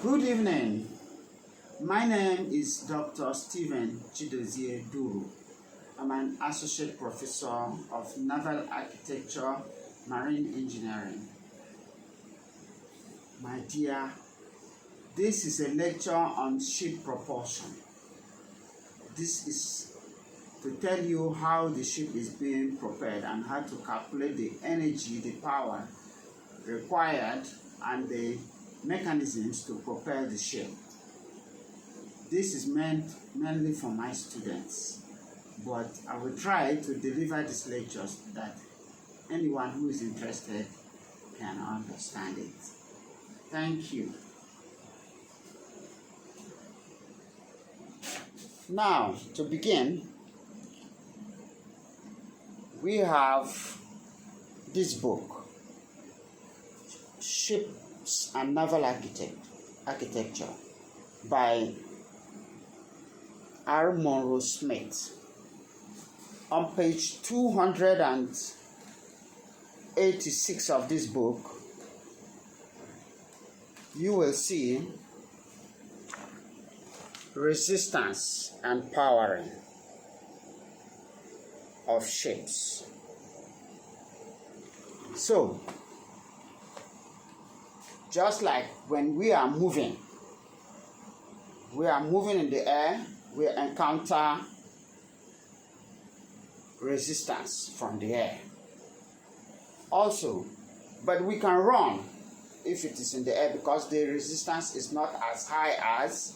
Good evening. My name is Dr. Stephen Chidozie Duru. I'm an associate professor of naval architecture, marine engineering. My dear, this is a lecture on ship propulsion. This is to tell you how the ship is being propelled and how to calculate the energy, the power required, and the mechanisms to propel the ship. This is meant mainly for my students, but I will try to deliver these lectures that anyone who is interested can understand it. Thank you. Now, to begin, we have this book, Ships and Naval Architecture by R. Monroe Smith. On page 286 of this book, you will see resistance and powering of ships. So, just like when we are moving in the air, we encounter resistance from the air. Also, but we can run if it is in the air because the resistance is not as high as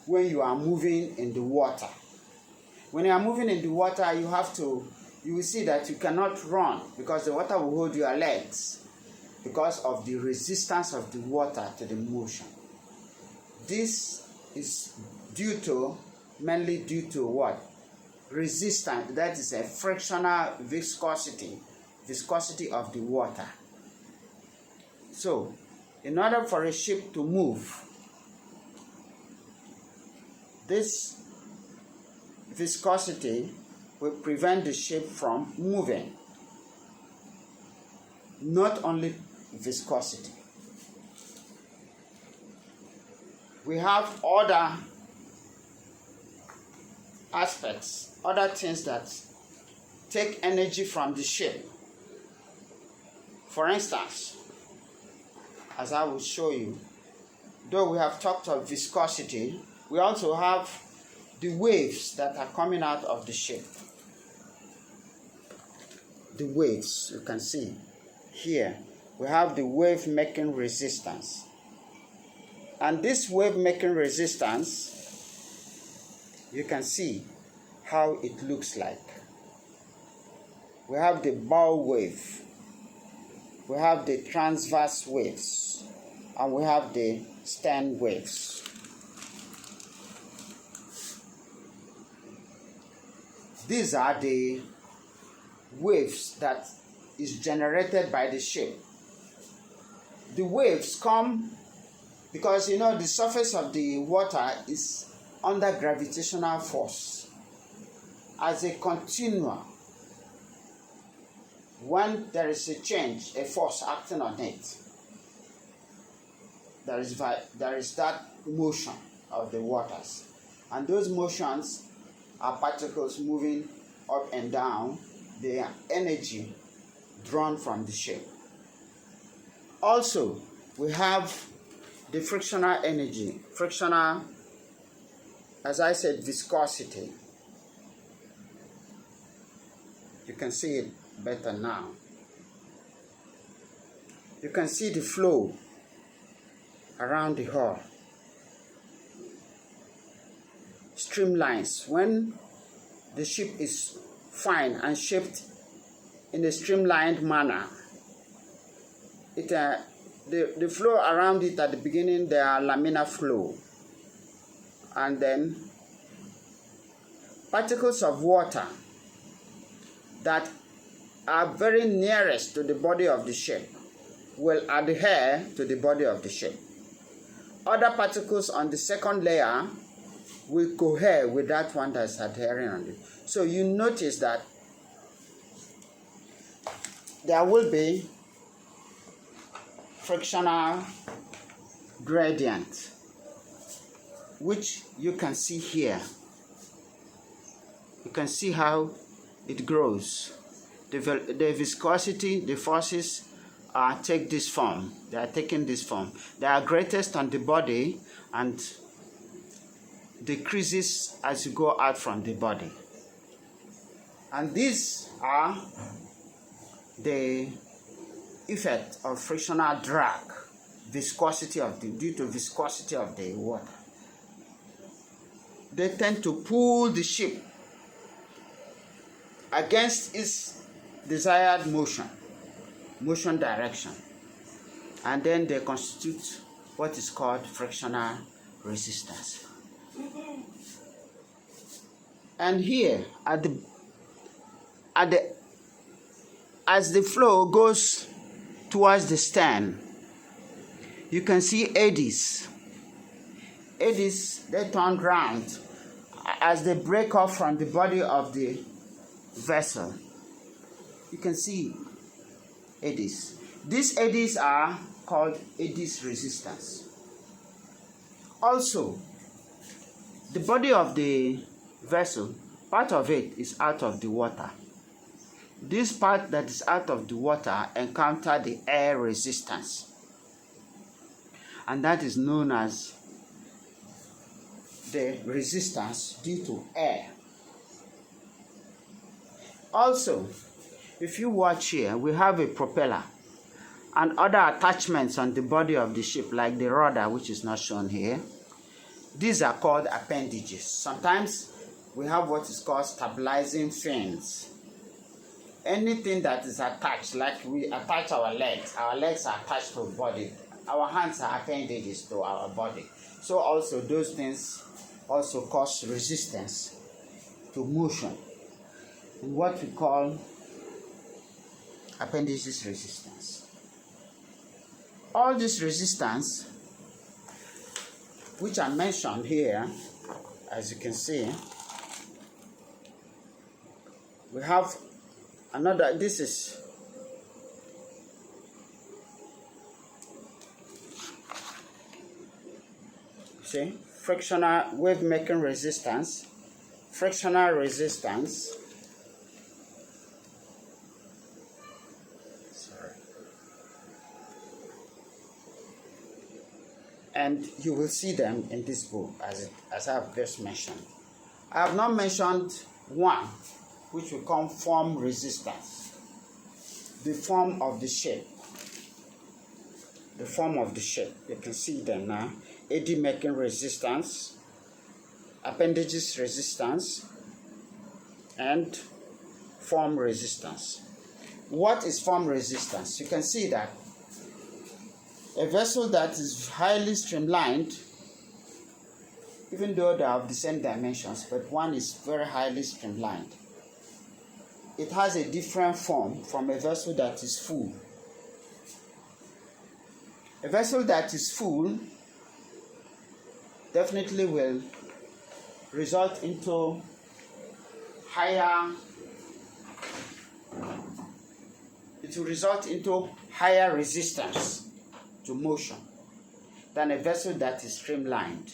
when you are moving in the water. When you are moving in the water, you will see that you cannot run because the water will hold your legs because of the resistance of the water to the motion. This is mainly due to what? Resistance, that is a frictional viscosity of the water. So, in order for a ship to move, this viscosity will prevent the ship from moving. Not only viscosity. We have other aspects, other things that take energy from the ship. For instance, as I will show you, though we have talked of viscosity, we also have the waves that are coming out of the ship. The waves, you can see here, we have the wave-making resistance. And this wave-making resistance, you can see how it looks like. We have the bow wave, we have the transverse waves, and we have the stern waves. These are the waves that is generated by the ship. The waves come because the surface of the water is under gravitational force as a continuum. When there is a change, a force acting on it, there is that motion of the waters, and those motions are particles moving up and down, the energy drawn from the ship. Also, we have the frictional energy, as I said, viscosity. You can see it better now. You can see the flow around the hull. Streamlines. When the ship is fine and shaped in a streamlined manner, the flow around it at the beginning, they are laminar flow, and then particles of water that are very nearest to the body of the ship will adhere to the body of the ship. Other particles on the second layer will cohere with that one that's adhering on it. So you notice that there will be frictional gradient which you can see here. You can see how it grows. The viscosity, the forces take this form. They are taking this form. They are greatest on the body and decreases as you go out from the body. And these are the effect of frictional drag, due to viscosity of the water. They tend to pull the ship against its desired motion direction, and then they constitute what is called frictional resistance. And here as the flow goes towards the stern, you can see eddies. They turn round as they break off from the body of the vessel. You can see eddies. These eddies are called eddies resistance. Also, the body of the vessel, part of it is out of the water. This part that is out of the water encounter the air resistance, and that is known as the resistance due to air. Also, if you watch here, we have a propeller and other attachments on the body of the ship, like the rudder, which is not shown here. These are called appendages. Sometimes we have what is called stabilizing fins. Anything that is attached, like we attach our legs are attached to the body. Our hands are appendages to our body. So also those things also cause resistance to motion, in what we call appendages resistance. All this resistance, which I mentioned here, as you can see, we have another. This is frictional wave making resistance, frictional resistance. And you will see them in this book, as I have just mentioned. I have not mentioned one, which we call form resistance. The form of the shape. The form of the shape. You can see them now. Eddy making resistance, appendages resistance, and form resistance. What is form resistance? You can see that a vessel that is highly streamlined, even though they have the same dimensions, but one is very highly streamlined, it has a different form from a vessel that is full. A vessel that is full definitely will result into higher resistance to motion than a vessel that is streamlined.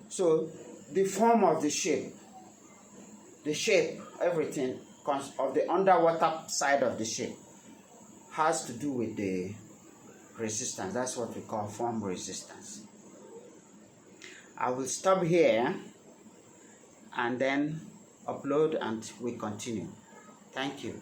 So the form of the shape, everything of the underwater side of the shape has to do with the resistance. That's what we call form resistance. I will stop here and then upload and we continue. Thank you.